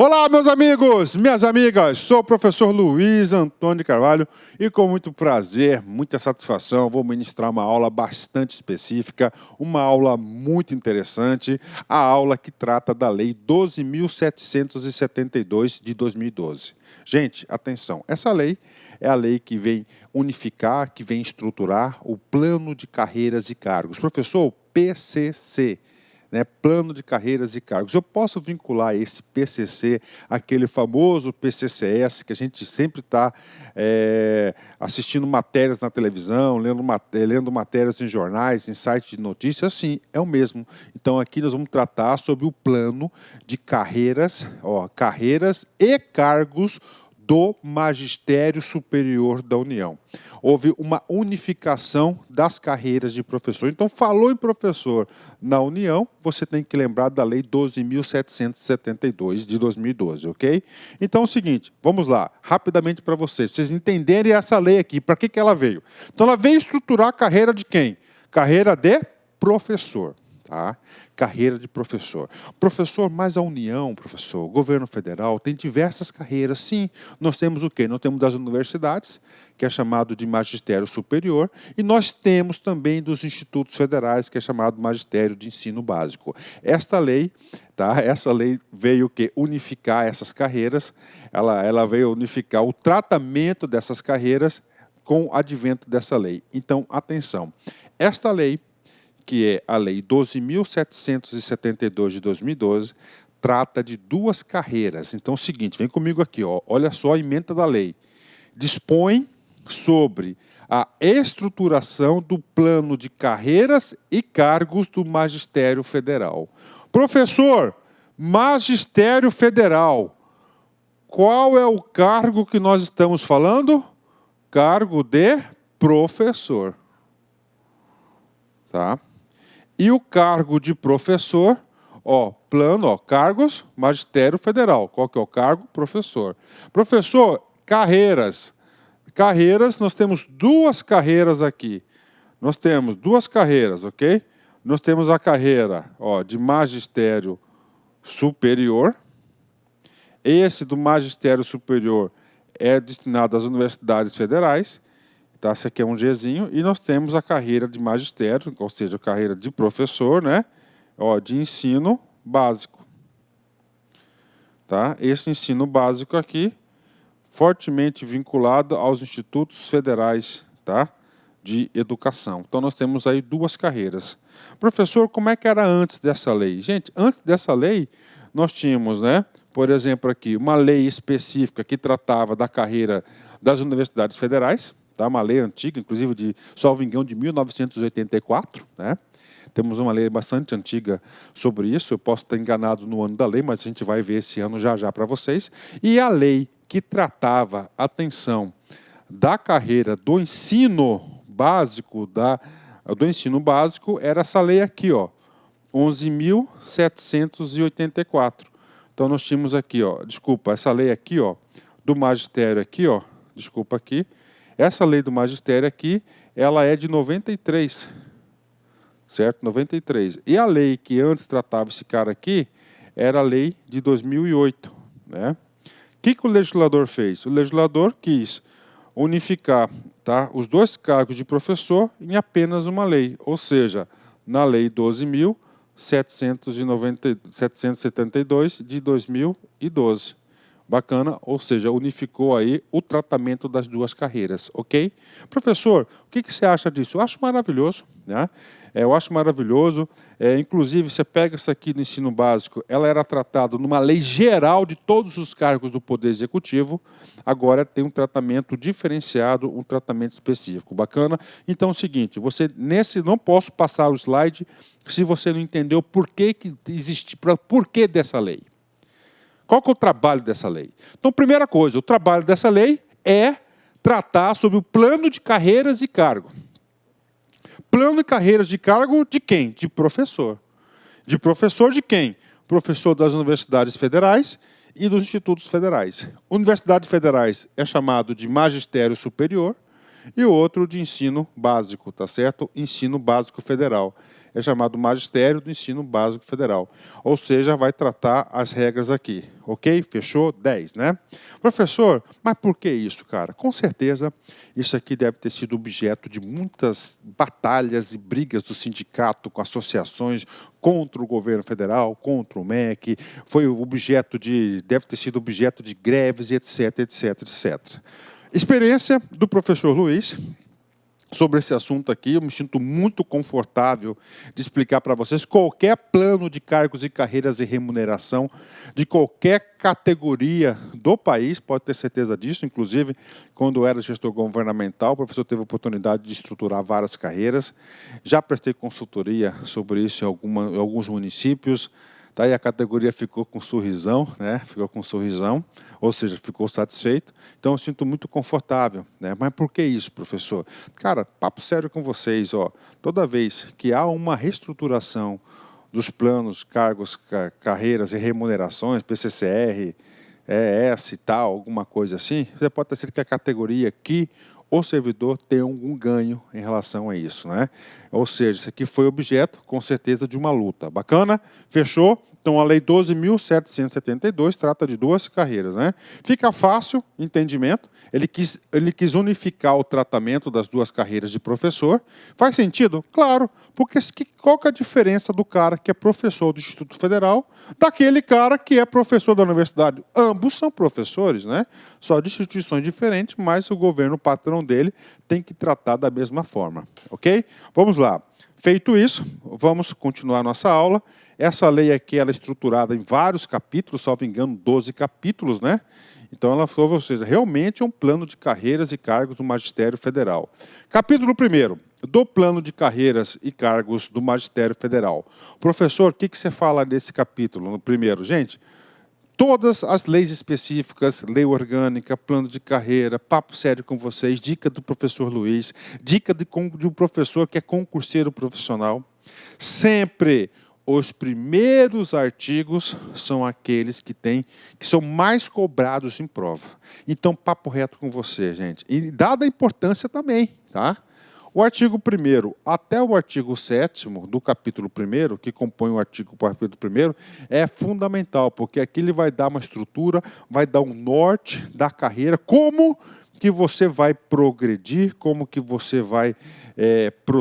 Olá, meus amigos, minhas amigas, sou o professor Luiz Antônio de Carvalho e com muito prazer, muita satisfação, vou ministrar uma aula bastante específica, uma aula muito interessante, a aula que trata da Lei 12.772 de 2012. Gente, atenção, essa lei é a lei que vem unificar, que vem estruturar o Plano de Carreiras e Cargos. Professor, o PCC. Plano de Carreiras e Cargos. Eu posso vincular esse PCC àquele famoso PCCS, que a gente sempre está assistindo matérias na televisão, lendo matérias em jornais, em sites de notícias? Sim, é o mesmo. Então, aqui nós vamos tratar sobre o Plano de Carreiras, Carreiras e Cargos do Magistério Superior da União. Houve uma unificação das carreiras de professor. Então, falou em professor na União, você tem que lembrar da Lei 12.772 de 2012, ok? Então, é o seguinte, vamos lá, rapidamente para vocês entenderem essa lei aqui, para que ela veio. Então, ela veio estruturar a carreira de quem? Carreira de professor. Tá? Carreira de professor. Professor, mas a União, professor, o governo federal tem diversas carreiras. Sim, nós temos o quê? Nós temos das universidades, que é chamado de magistério superior, e nós temos também dos institutos federais, que é chamado magistério de ensino básico. Esta lei, tá? Essa lei veio o quê? Unificar essas carreiras, ela veio unificar o tratamento dessas carreiras com o advento dessa lei. Então, atenção, esta lei, que é a Lei 12.772 de 2012, trata de duas carreiras. Então, é o seguinte, vem comigo aqui, olha só a ementa da lei. Dispõe sobre a estruturação do plano de carreiras e cargos do Magistério Federal. Professor, Magistério Federal, qual é o cargo que nós estamos falando? Cargo de professor. Tá? E o cargo de professor, plano, cargos, Magistério Federal. Qual que é o cargo? Professor. Professor, carreiras. Carreiras, nós temos duas carreiras aqui. Nós temos duas carreiras, ok? Nós temos a carreira de Magistério Superior. Esse do Magistério Superior é destinado às universidades federais. Tá, esse aqui é um Gzinho, e nós temos a carreira de magistério, ou seja, a carreira de professor, né? De ensino básico. Tá? Esse ensino básico aqui, fortemente vinculado aos institutos federais, tá? De educação. Então, nós temos aí duas carreiras. Professor, como é que era antes dessa lei? Gente, antes dessa lei, nós tínhamos, por exemplo, aqui, uma lei específica que tratava da carreira das universidades federais, tá? Uma lei antiga, inclusive de, salvo engano, de 1984. Né? Temos uma lei bastante antiga sobre isso. Eu posso estar enganado no ano da lei, mas a gente vai ver esse ano já para vocês. E a lei que tratava, atenção, da carreira do ensino básico, era essa lei aqui, 11.784. Então, nós tínhamos aqui, essa lei aqui, do magistério aqui, aqui. Essa lei do magistério aqui, ela é de 93, certo? 93. E a lei que antes tratava esse cara aqui, era a lei de 2008. Né? O que o legislador fez? O legislador quis unificar, tá, os dois cargos de professor em apenas uma lei, ou seja, na lei 12.772 de 2012. Bacana, ou seja, unificou aí o tratamento das duas carreiras, ok? Professor, o que você acha disso? Eu acho maravilhoso, né? Eu acho maravilhoso. Inclusive, você pega isso aqui no ensino básico, ela era tratada numa lei geral de todos os cargos do Poder Executivo, agora tem um tratamento diferenciado, um tratamento específico. Bacana? Então, é o seguinte, não posso passar o slide se você não entendeu por que dessa lei. Qual que é o trabalho dessa lei? Então, primeira coisa, o trabalho dessa lei é tratar sobre o plano de carreiras e cargo. Plano de carreiras de cargo de quem? De professor. De professor de quem? Professor das universidades federais e dos institutos federais. Universidades federais é chamado de magistério superior e outro de ensino básico, tá certo? Ensino básico federal. É chamado magistério do ensino básico federal. Ou seja, vai tratar as regras aqui. Ok? Fechou? 10, né? Professor, mas por que isso, cara? Com certeza, isso aqui deve ter sido objeto de muitas batalhas e brigas do sindicato com associações contra o governo federal, contra o MEC. Deve ter sido objeto de greves, etc, etc, etc. Experiência do professor Luiz sobre esse assunto aqui, eu me sinto muito confortável de explicar para vocês qualquer plano de cargos e carreiras e remuneração de qualquer categoria do país, pode ter certeza disso. Inclusive, quando eu era gestor governamental, o professor teve a oportunidade de estruturar várias carreiras. Já prestei consultoria sobre isso em alguns municípios. Daí a categoria ficou com sorrisão, né? Ficou com sorrisão, ou seja, ficou satisfeito. Então eu sinto muito confortável, né? Mas por que isso, professor? Cara, papo sério com vocês, ó. Toda vez que há uma reestruturação dos planos, cargos, carreiras e remunerações, PCCR, ES e tal, alguma coisa assim, você pode ter certeza que a categoria aqui o servidor tem algum ganho em relação a isso, né? Ou seja, isso aqui foi objeto, com certeza, de uma luta. Bacana? Fechou? Então, a Lei 12.772 trata de duas carreiras, né? Fica fácil entendimento. Ele quis unificar o tratamento das duas carreiras de professor. Faz sentido? Claro, porque qual que é a diferença do cara que é professor do Instituto Federal daquele cara que é professor da universidade? Ambos são professores, né? Só de instituições diferentes, mas o governo patrão dele tem que tratar da mesma forma, ok? Vamos lá. Feito isso, vamos continuar nossa aula. Essa lei aqui ela é estruturada em vários capítulos, salvo engano, 12 capítulos, né? Então, ou seja, realmente é um plano de carreiras e cargos do Magistério Federal. Capítulo 1º, do plano de carreiras e cargos do Magistério Federal. Professor, o que você fala nesse capítulo, no primeiro? Gente, todas as leis específicas, lei orgânica, plano de carreira, papo sério com vocês, dica do professor Luiz, dica de um professor que é concurseiro profissional. Sempre os primeiros artigos são aqueles que são mais cobrados em prova. Então, papo reto com você, gente. E dada a importância também, tá? O artigo 1º até o artigo 7º do capítulo 1º, que compõe o capítulo 1º, é fundamental, porque aqui ele vai dar uma estrutura, vai dar um norte da carreira, como que você vai progredir, como que você vai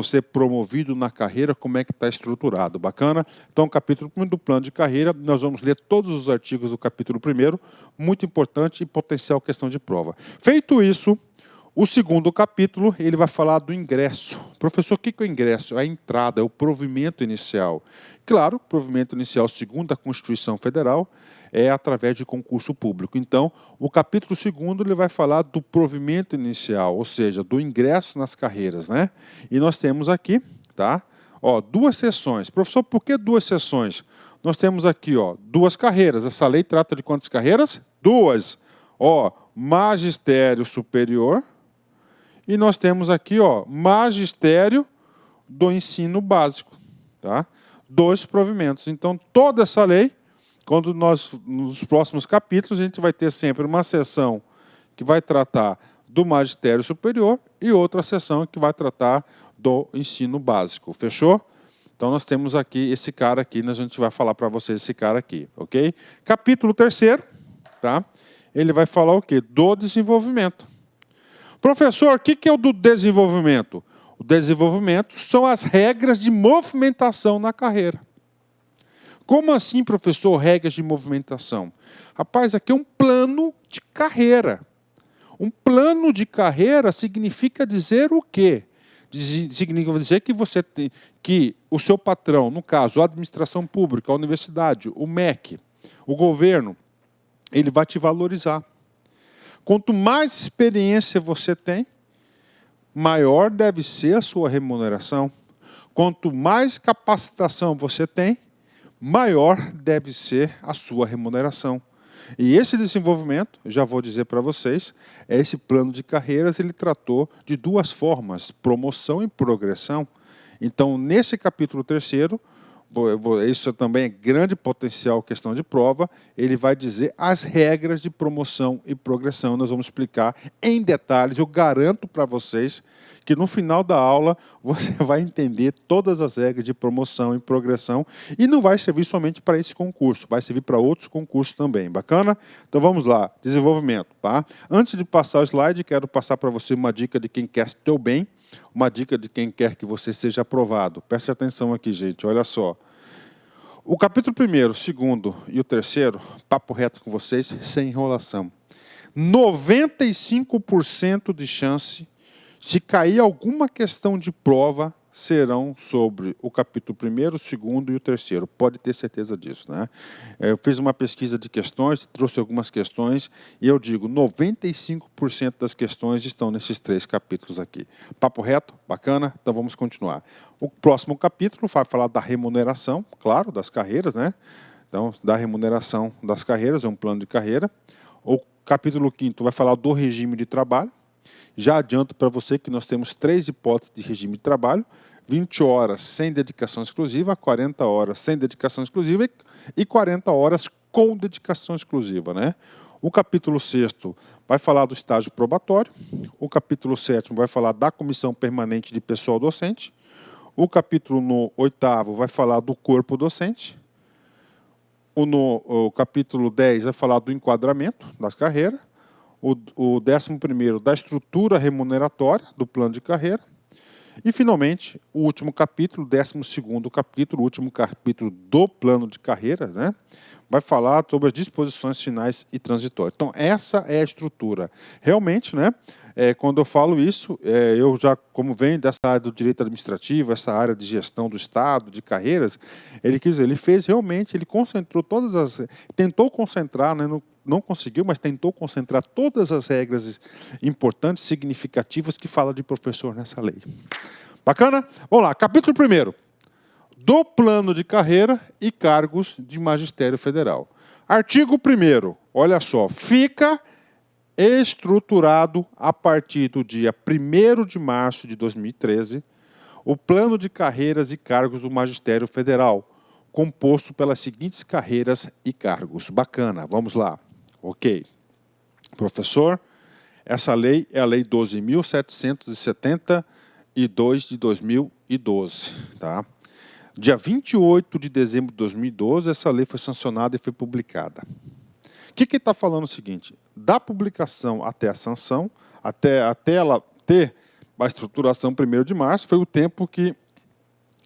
ser promovido na carreira, como é que está estruturado. Bacana? Então, capítulo 1 do plano de carreira, nós vamos ler todos os artigos do capítulo 1º, muito importante e potencial questão de prova. Feito isso, o segundo capítulo, ele vai falar do ingresso. Professor, o que é o ingresso? É a entrada, é o provimento inicial. Claro, o provimento inicial, segundo a Constituição Federal, é através de concurso público. Então, o capítulo 2º, ele vai falar do provimento inicial, ou seja, do ingresso nas carreiras, né? E nós temos aqui, tá? Ó, 2 sessões. Professor, por que 2 sessões? Nós temos aqui, ó, 2 carreiras. Essa lei trata de quantas carreiras? 2. Ó, magistério superior. E nós temos aqui, ó, magistério do ensino básico, tá? 2 provimentos. Então, toda essa lei, quando nos próximos capítulos, a gente vai ter sempre uma sessão que vai tratar do magistério superior e outra sessão que vai tratar do ensino básico. Fechou? Então, nós temos aqui esse cara aqui, a gente vai falar para vocês esse cara aqui, ok? Capítulo 3º, tá? Ele vai falar o quê? Do desenvolvimento. Professor, o que é o do desenvolvimento? O desenvolvimento são as regras de movimentação na carreira. Como assim, professor, regras de movimentação? Rapaz, aqui é um plano de carreira. Um plano de carreira significa dizer o quê? Significa dizer que o seu patrão, no caso, a administração pública, a universidade, o MEC, o governo, ele vai te valorizar. Quanto mais experiência você tem, maior deve ser a sua remuneração. Quanto mais capacitação você tem, maior deve ser a sua remuneração. E esse desenvolvimento, já vou dizer para vocês, esse plano de carreiras, ele tratou de 2 formas, promoção e progressão. Então, nesse capítulo 3º, isso também é grande potencial questão de prova, ele vai dizer as regras de promoção e progressão. Nós vamos explicar em detalhes, eu garanto para vocês que no final da aula você vai entender todas as regras de promoção e progressão e não vai servir somente para esse concurso, vai servir para outros concursos também. Bacana? Então vamos lá, desenvolvimento. Tá? Antes de passar o slide, quero passar para você uma dica de quem quer teu bem, uma dica de quem quer que você seja aprovado. Preste atenção aqui, gente, olha só. O capítulo 1º, 2º e o 3º, papo reto com vocês, sem enrolação. 95% de chance, se cair alguma questão de prova, serão sobre o capítulo 1º, 2º e o 3º. Pode ter certeza disso, né? Eu fiz uma pesquisa de questões, trouxe algumas questões, e eu digo, 95% das questões estão nesses 3 capítulos aqui. Papo reto? Bacana? Então vamos continuar. O próximo capítulo vai falar da remuneração, claro, das carreiras, né? Então, da remuneração das carreiras, é um plano de carreira. O capítulo 5º vai falar do regime de trabalho. Já adianto para você que nós temos 3 hipóteses de regime de trabalho, 20 horas sem dedicação exclusiva, 40 horas sem dedicação exclusiva e 40 horas com dedicação exclusiva, né? O capítulo 6º vai falar do estágio probatório, o capítulo 7º vai falar da comissão permanente de pessoal docente, o capítulo 8º vai falar do corpo docente, o capítulo 10 vai falar do enquadramento das carreiras, o 11º da estrutura remuneratória do plano de carreira, e, finalmente, o último capítulo, 12º capítulo, o último capítulo do plano de carreira, né, vai falar sobre as disposições finais e transitórias. Então, essa é a estrutura. Realmente, né, quando eu falo isso, eu já, como venho dessa área do direito administrativo, essa área de gestão do Estado, de carreiras, ele fez realmente, ele concentrou todas as... tentou concentrar, né, não conseguiu, mas tentou concentrar todas as regras importantes, significativas, que fala de professor nessa lei. Bacana? Vamos lá, capítulo 1º. Do plano de carreira e cargos de magistério federal. Artigo 1º, olha só, fica estruturado a partir do dia 1º de março de 2013, o plano de carreiras e cargos do magistério federal, composto pelas seguintes carreiras e cargos. Bacana, vamos lá. Ok. Professor, essa lei é a Lei 12.772 de 2012. Tá? Dia 28 de dezembro de 2012, essa lei foi sancionada e foi publicada. O que está falando o seguinte? Da publicação até a sanção, até ela ter a estruturação 1º de março, foi o tempo que...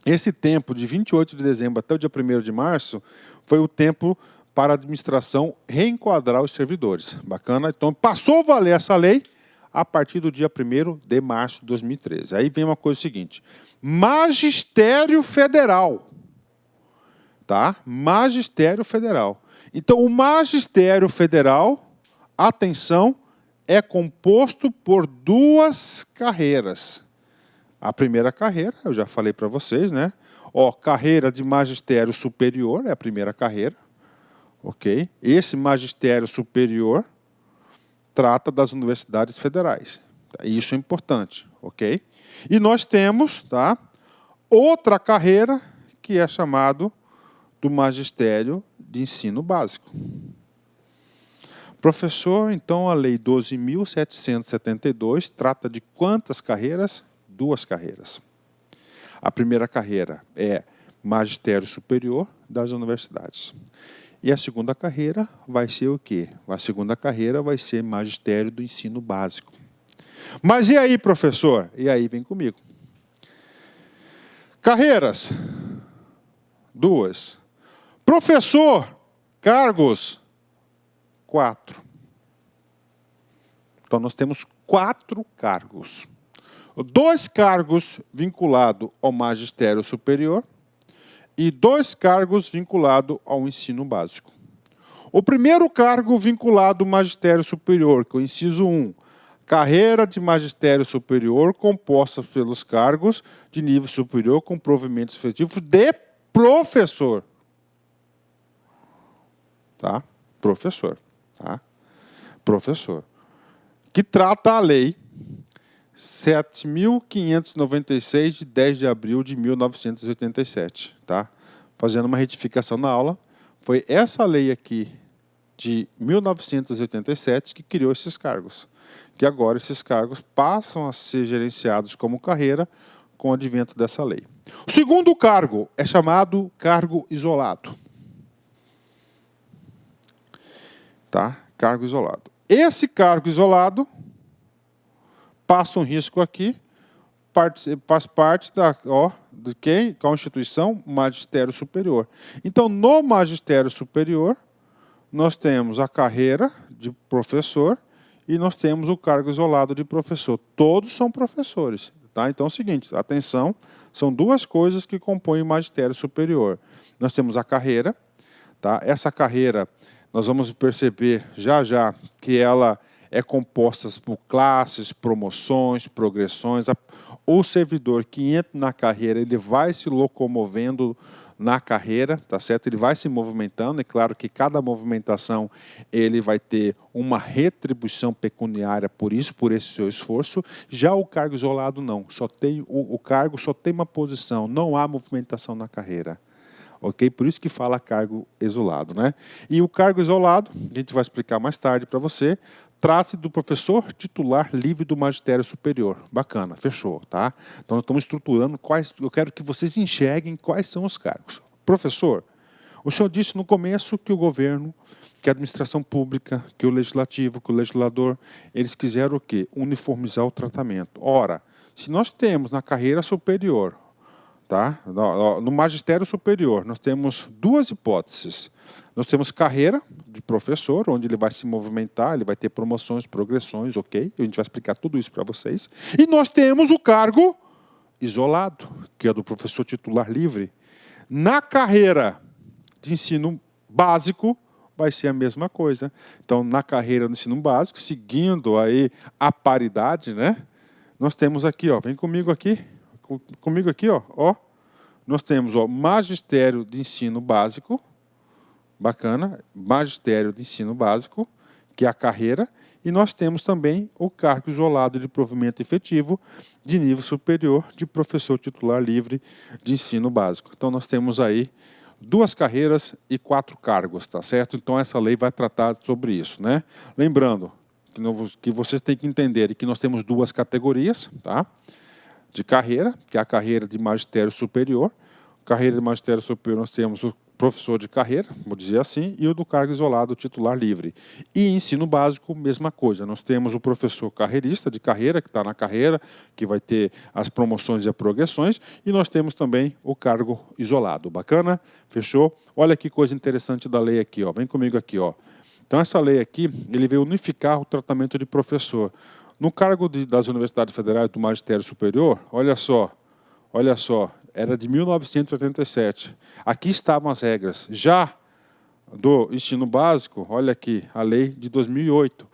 Esse tempo, de 28 de dezembro até o dia 1º de março, foi o tempo para a administração reenquadrar os servidores. Bacana? Então, passou a valer essa lei a partir do dia 1º de março de 2013. Aí vem uma coisa seguinte. Magistério Federal. Tá? Magistério Federal. Então, o Magistério Federal, atenção, é composto por 2 carreiras. A primeira carreira, eu já falei para vocês, né? Carreira de magistério superior é a primeira carreira. Ok? Esse magistério superior trata das universidades federais. Isso é importante, ok? E nós temos, tá, outra carreira que é chamado do magistério de ensino básico. Professor, então a Lei 12.772 trata de quantas carreiras? 2 carreiras. A primeira carreira é magistério superior das universidades. E a segunda carreira vai ser o quê? A segunda carreira vai ser magistério do ensino básico. Mas e aí, professor? E aí, vem comigo. Carreiras. 2. Professor, cargos. 4. Então, nós temos 4 cargos. 2 cargos vinculados ao magistério superior e 2 cargos vinculados ao ensino básico. O primeiro cargo vinculado ao magistério superior, que é o inciso 1, carreira de magistério superior composta pelos cargos de nível superior com provimentos efetivos de professor. Tá? Professor. Tá? Professor. Que trata a lei 7.596, de 10 de abril de 1987. Tá? fazendo uma retificação na aula, foi essa lei aqui de 1987 que criou esses cargos, que agora esses cargos passam a ser gerenciados como carreira com o advento dessa lei. O segundo cargo é chamado cargo isolado. Tá? Cargo isolado. Esse cargo isolado passa um risco aqui, faz parte de quem? Qual instituição? Magistério Superior. Então, no Magistério Superior, nós temos a carreira de professor e nós temos o cargo isolado de professor. Todos são professores. Tá? Então é o seguinte, atenção, são duas coisas que compõem o magistério superior. Nós temos a carreira, tá? Essa carreira, nós vamos perceber já já que ela é composta por classes, promoções, progressões. O servidor que entra na carreira, ele vai se locomovendo na carreira, tá certo? Ele vai se movimentando, é claro que cada movimentação ele vai ter uma retribuição pecuniária por isso, por esse seu esforço. Já o cargo isolado não, só tem o cargo só tem uma posição, não há movimentação na carreira. Ok? Por isso que fala cargo isolado, né? E o cargo isolado, a gente vai explicar mais tarde para você, trata-se do professor titular livre do magistério superior. Bacana, fechou, tá? Então, nós estamos estruturando eu quero que vocês enxerguem quais são os cargos. Professor, o senhor disse no começo que o governo, que a administração pública, que o legislativo, que o legislador, eles quiseram o quê? Uniformizar o tratamento. Ora, se nós temos na carreira superior, tá? No magistério superior, nós temos duas hipóteses. Nós temos carreira de professor, onde ele vai se movimentar, ele vai ter promoções, progressões, ok? A gente vai explicar tudo isso para vocês. E nós temos o cargo isolado, que é do professor titular livre. Na carreira de ensino básico, vai ser a mesma coisa. Então, na carreira do ensino básico, seguindo aí a paridade, né? Nós temos aqui, ó, vem comigo aqui, ó, nós temos, ó, magistério de ensino básico, bacana, magistério de ensino básico, que é a carreira, e nós temos também o cargo isolado de provimento efetivo de nível superior de professor titular livre de ensino básico. Então, nós temos aí 2 carreiras e 4 cargos, tá certo? Então, essa lei vai tratar sobre isso, né? Lembrando que vocês têm que entender que nós temos 2 categorias, tá? De carreira, que é a carreira de magistério superior. Carreira de magistério superior, nós temos o professor de carreira, vou dizer assim, e o do cargo isolado, titular livre. E ensino básico, mesma coisa. Nós temos o professor carreirista de carreira, que está na carreira, que vai ter as promoções e as progressões, e nós temos também o cargo isolado. Bacana? Fechou? Olha que coisa interessante da lei aqui, ó. Vem comigo aqui, ó. Então, essa lei aqui, ele veio unificar o tratamento de professor. No cargo das universidades federais do magistério superior, olha só, era de 1987. Aqui estavam as regras. Já do ensino básico, olha aqui, a lei de 2008.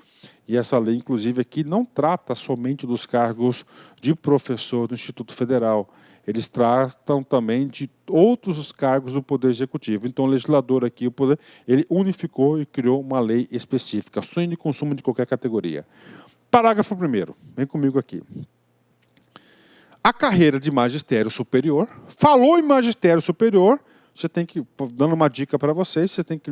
E essa lei, inclusive, aqui não trata somente dos cargos de professor do Instituto Federal. Eles tratam também de outros cargos do Poder Executivo. Então, o legislador aqui, ele unificou e criou uma lei específica, sonho de consumo de qualquer categoria. Parágrafo 1º, vem comigo aqui. A carreira de magistério superior, falou em magistério superior, você tem que, dando uma dica para vocês, você tem que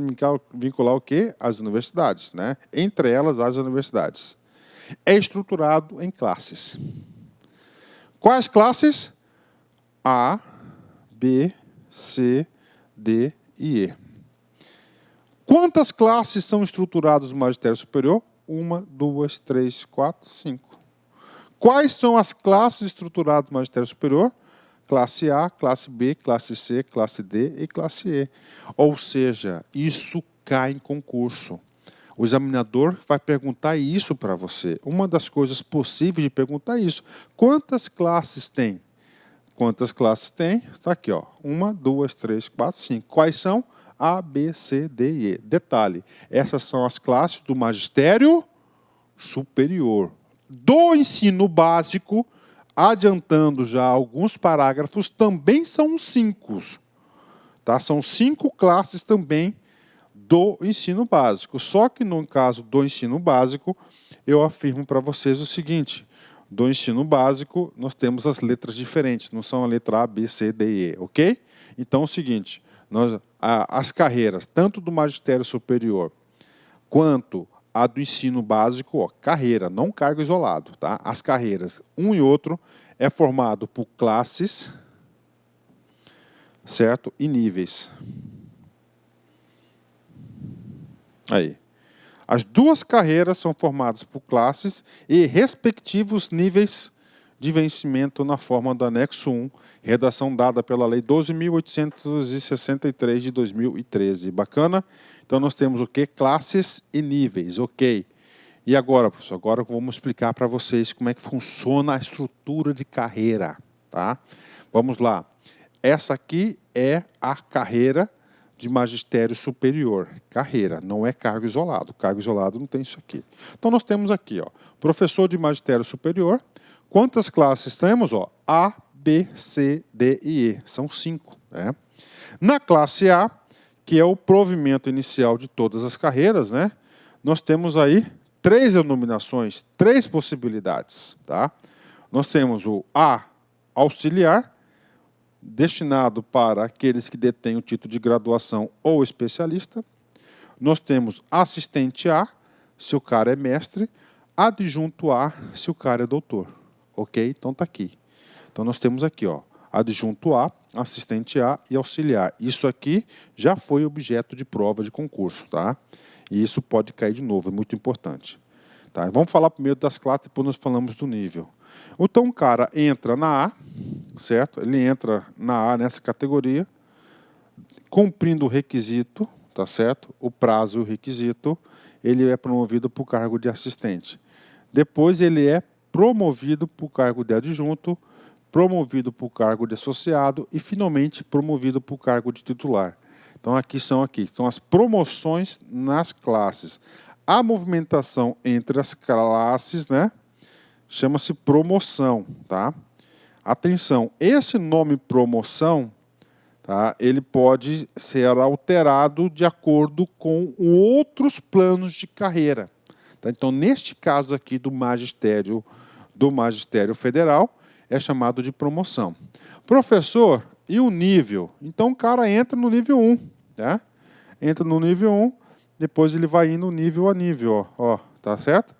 vincular o quê? As universidades, né? Entre elas, as universidades. É estruturado em classes. Quais classes? A, B, C, D e E. Quantas classes são estruturadas no magistério superior? 1, 2, 3, 4, 5. Quais são as classes estruturadas no magistério superior? Classe A, classe B, classe C, classe D e classe E. Ou seja, isso cai em concurso. O examinador vai perguntar isso para você. Uma das coisas possíveis de perguntar é isso. Quantas classes tem? Quantas classes tem? Está aqui, ó. 1, 2, 3, 4, 5. Quais são? A, B, C, D e E. Detalhe, essas são as classes do magistério superior. Do ensino básico, adiantando já alguns parágrafos, também são 5. Tá? São 5 classes também do ensino básico. Só que no caso do ensino básico, eu afirmo para vocês o seguinte: do ensino básico, nós temos as letras diferentes, não são a letra A, B, C, D e E, ok? Então é o seguinte: As carreiras, tanto do magistério superior quanto a do ensino básico, ó, carreira, não cargo isolado, tá? As carreiras, um e outro, é formado por classes, certo? E níveis. Aí. As duas carreiras são formadas por classes e respectivos níveis de vencimento na forma do anexo 1, redação dada pela Lei 12.863 de 2013. Bacana? Então, nós temos o quê? Classes e níveis, ok. E agora, professor, agora eu vou explicar para vocês como é que funciona a estrutura de carreira, tá? Vamos lá. Essa aqui é a carreira de magistério superior. Carreira, não é cargo isolado. Cargo isolado não tem isso aqui. Então, nós temos aqui, ó, professor de magistério superior. Quantas classes temos? Ó, A, B, C, D e E. São 5. Né? Na classe A, que é o provimento inicial de todas as carreiras, né? Nós temos aí 3 denominações, 3 possibilidades. Tá? Nós temos o A, auxiliar, destinado para aqueles que detêm o título de graduação ou especialista. Nós temos assistente A, se o cara é mestre, adjunto A, se o cara é doutor. Ok? Então está aqui. Então nós temos aqui, ó, adjunto A, assistente A e auxiliar. Isso aqui já foi objeto de prova de concurso, tá? E isso pode cair de novo, é muito importante. Tá? Vamos falar primeiro das classes, depois nós falamos do nível. Então o cara entra na A, certo? Ele entra na A nessa categoria, cumprindo o requisito, tá certo? O prazo e o requisito, ele é promovido para o cargo de assistente. Depois ele é promovido para o cargo de adjunto, promovido para o cargo de associado e, finalmente, promovido para o cargo de titular. Então, aqui são as promoções nas classes. A movimentação entre as classes, né, chama-se promoção. Tá? Atenção, esse nome promoção, tá, ele pode ser alterado de acordo com outros planos de carreira. Tá? Então, neste caso aqui do magistério federal, é chamado de promoção. Professor, e o nível? Então, o cara entra no nível 1. Tá? Entra no nível 1, depois ele vai indo nível a nível. Ó, tá certo?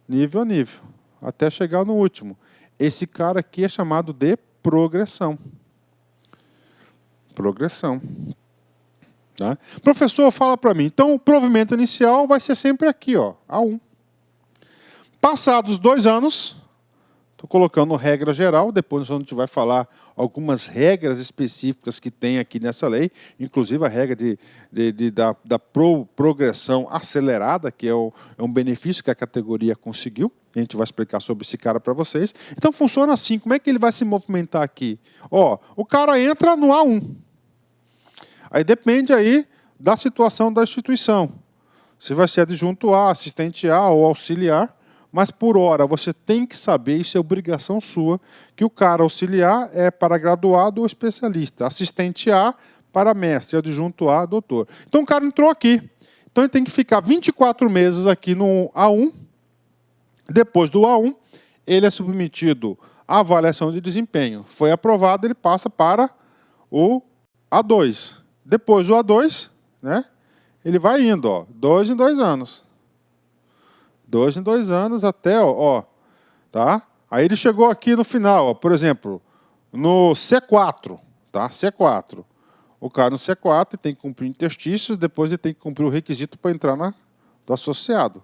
Nível a nível, até chegar no último. Esse cara aqui é chamado de progressão. Progressão. Tá? Professor, fala para mim. Então, o provimento inicial vai ser sempre aqui, ó, A1. Passados 2 anos, estou colocando regra geral, depois a gente vai falar algumas regras específicas que tem aqui nessa lei, inclusive a regra da progressão acelerada, que é um benefício que a categoria conseguiu. A gente vai explicar sobre esse cara para vocês. Então, funciona assim. Como é que ele vai se movimentar aqui? Ó, o cara entra no A1. Aí depende aí da situação da instituição. Se vai ser adjunto A, assistente A ou auxiliar, mas por hora você tem que saber, isso é obrigação sua, que o cara auxiliar é para graduado ou especialista, assistente A para mestre, adjunto A, doutor. Então o cara entrou aqui. Então ele tem que ficar 24 meses aqui no A1. Depois do A1, ele é submetido à avaliação de desempenho. Foi aprovado, ele passa para o A2. Depois do A2, né, ele vai indo, ó, 2 em 2 anos. 2 em 2 anos até, ó, tá? Aí ele chegou aqui no final, ó, por exemplo, no C4, tá? C4. O cara no C4 tem que cumprir interstícios, depois ele tem que cumprir o requisito para entrar do associado.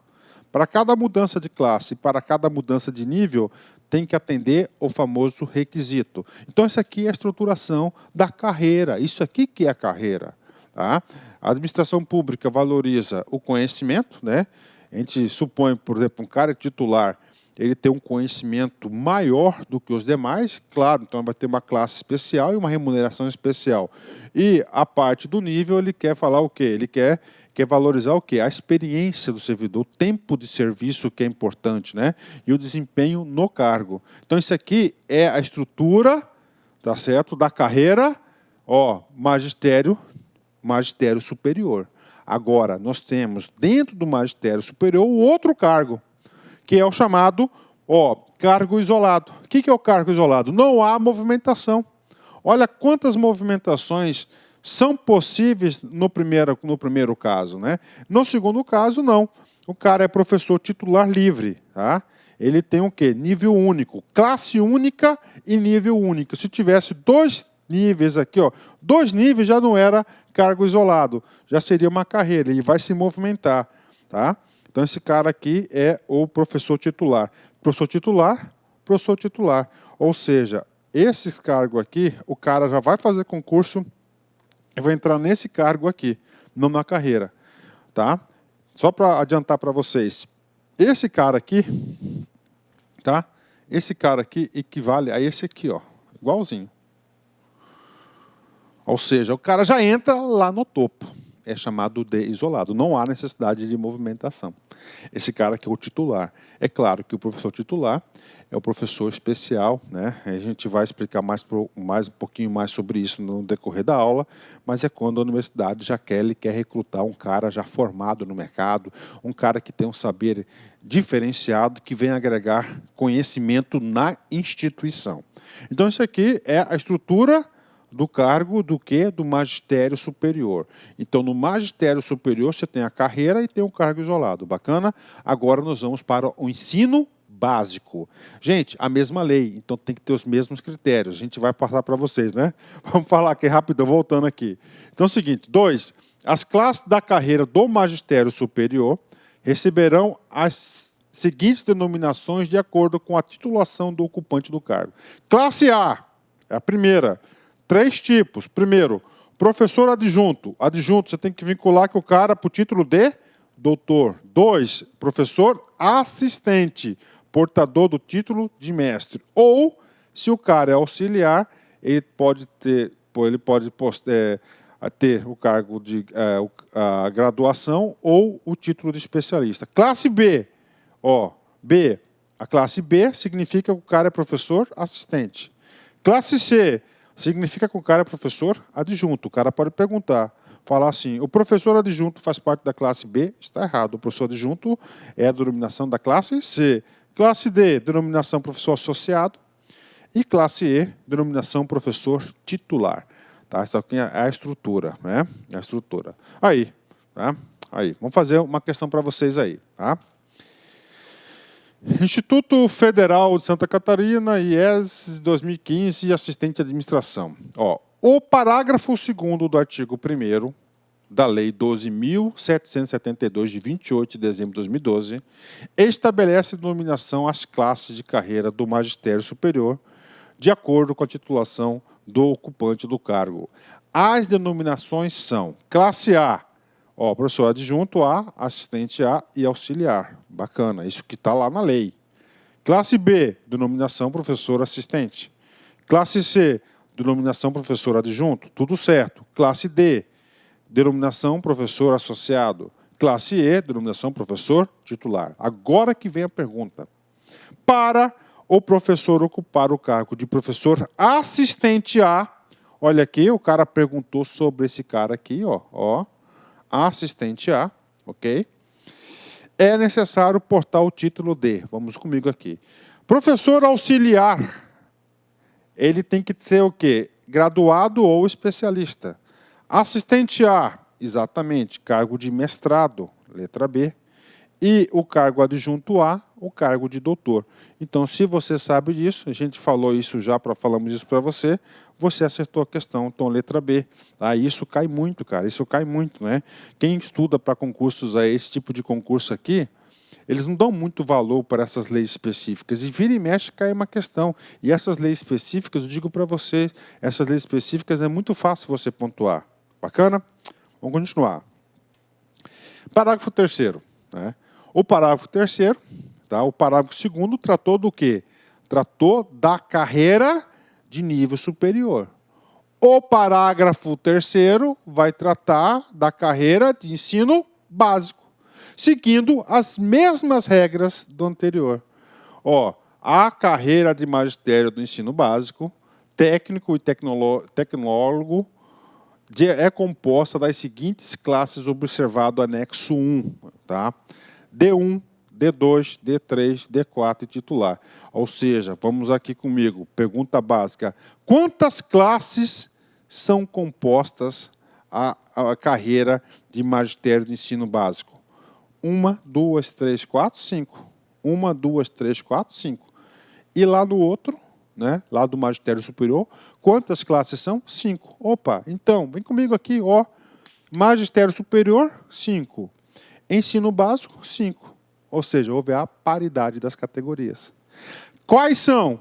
Para cada mudança de classe, para cada mudança de nível, tem que atender o famoso requisito. Então, essa aqui é a estruturação da carreira. Isso aqui que é a carreira. Tá? A administração pública valoriza o conhecimento, né? A gente supõe, por exemplo, um cara titular, ele tem um conhecimento maior do que os demais, claro, então vai ter uma classe especial e uma remuneração especial. E a parte do nível, ele quer falar o quê? Ele quer valorizar o quê? A experiência do servidor, o tempo de serviço que é importante, né? E o desempenho no cargo. Então, isso aqui é a estrutura, tá certo, da carreira, ó, magistério superior. Agora, nós temos dentro do magistério superior o outro cargo, que é o chamado, ó, cargo isolado. O que é o cargo isolado? Não há movimentação. Olha quantas movimentações são possíveis no primeiro caso, né? No segundo caso, não. O cara é professor titular livre, tá? Ele tem o quê? Nível único, classe única e nível único. Se tivesse 2 níveis aqui, ó, 2 níveis já não era cargo isolado, já seria uma carreira, ele vai se movimentar, tá? Então esse cara aqui é o professor titular. Professor titular, professor titular. Ou seja, esses cargos aqui, o cara já vai fazer concurso e vai entrar nesse cargo aqui, não na carreira, tá? Só para adiantar para vocês, esse cara aqui, tá? Esse cara aqui equivale a esse aqui, ó, igualzinho. Ou seja, o cara já entra lá no topo. É chamado de isolado. Não há necessidade de movimentação. Esse cara aqui é o titular. É claro que o professor titular é o professor especial, né? A gente vai explicar um pouquinho mais sobre isso no decorrer da aula, mas é quando a universidade já quer recrutar um cara já formado no mercado, um cara que tem um saber diferenciado, que vem agregar conhecimento na instituição. Então, isso aqui é a estrutura do cargo do quê? Do magistério superior. Então, no magistério superior, você tem a carreira e tem o cargo isolado. Bacana? Agora nós vamos para o ensino básico. Gente, a mesma lei, então tem que ter os mesmos critérios. A gente vai passar para vocês, né? Vamos falar aqui rapidão, voltando aqui. Então é o seguinte, 2. As classes da carreira do magistério superior receberão as seguintes denominações de acordo com a titulação do ocupante do cargo. Classe A, é a primeira. 3 tipos. Primeiro, professor adjunto. Adjunto, você tem que vincular que o cara para o título de doutor. 2, professor assistente, portador do título de mestre. Ou, se o cara é auxiliar, ele pode ter o cargo de a graduação ou o título de especialista. Classe B. Ó, B. A classe B significa que o cara é professor assistente. Classe C significa que o cara é professor adjunto. O cara pode perguntar, falar assim, o professor adjunto faz parte da classe B? Está errado. O professor adjunto é a denominação da classe C. Classe D, denominação professor associado. E classe E, denominação professor titular. Tá? Essa aqui é a estrutura, né? A estrutura. Aí, tá? Aí, vamos fazer uma questão para vocês aí, tá? Instituto Federal de Santa Catarina, IES 2015, assistente de administração. Ó, o parágrafo 2º do artigo 1º da Lei 12.772, de 28 de dezembro de 2012, estabelece denominação às classes de carreira do magistério superior, de acordo com a titulação do ocupante do cargo. As denominações são classe A, ó, professor adjunto A, assistente A e auxiliar. Bacana, isso que está lá na lei. Classe B, denominação professor assistente. Classe C, denominação professor adjunto, tudo certo. Classe D, denominação professor associado. Classe E, denominação professor titular. Agora que vem a pergunta. Para o professor ocupar o cargo de professor assistente A, olha aqui, o cara perguntou sobre esse cara aqui, ó, assistente A, ok? É necessário portar o título de, vamos comigo aqui. Professor auxiliar, ele tem que ser o quê? Graduado ou especialista. Assistente A, exatamente, cargo de mestrado, letra B. E o cargo adjunto A, o cargo de doutor. Então, se você sabe disso, a gente falou isso já, falamos isso para você, você acertou a questão. Então, letra B. Ah, isso cai muito, cara, isso cai muito, né? Quem estuda para concursos, esse tipo de concurso aqui, eles não dão muito valor para essas leis específicas. E vira e mexe cai uma questão. E essas leis específicas, eu digo para vocês, essas leis específicas é muito fácil você pontuar. Bacana? Vamos continuar. Parágrafo 3º, né? O parágrafo 3º, tá? O parágrafo 2º tratou do quê? Tratou da carreira de nível superior. O parágrafo 3º vai tratar da carreira de ensino básico, seguindo as mesmas regras do anterior. Ó, a carreira de magistério do ensino básico, técnico e tecnólogo, é composta das seguintes classes observado o anexo 1, tá? D1, D2, D3, D4 e titular. Ou seja, vamos aqui comigo, pergunta básica. Quantas classes são compostas a carreira de magistério de ensino básico? 1, 2, 3, 4, 5. 1, 2, 3, 4, 5. E lá do outro, né, lá do magistério superior, quantas classes são? 5. Opa, então, vem comigo aqui, ó. Magistério superior, 5. Ensino básico, 5. Ou seja, houve a paridade das categorias. Quais são?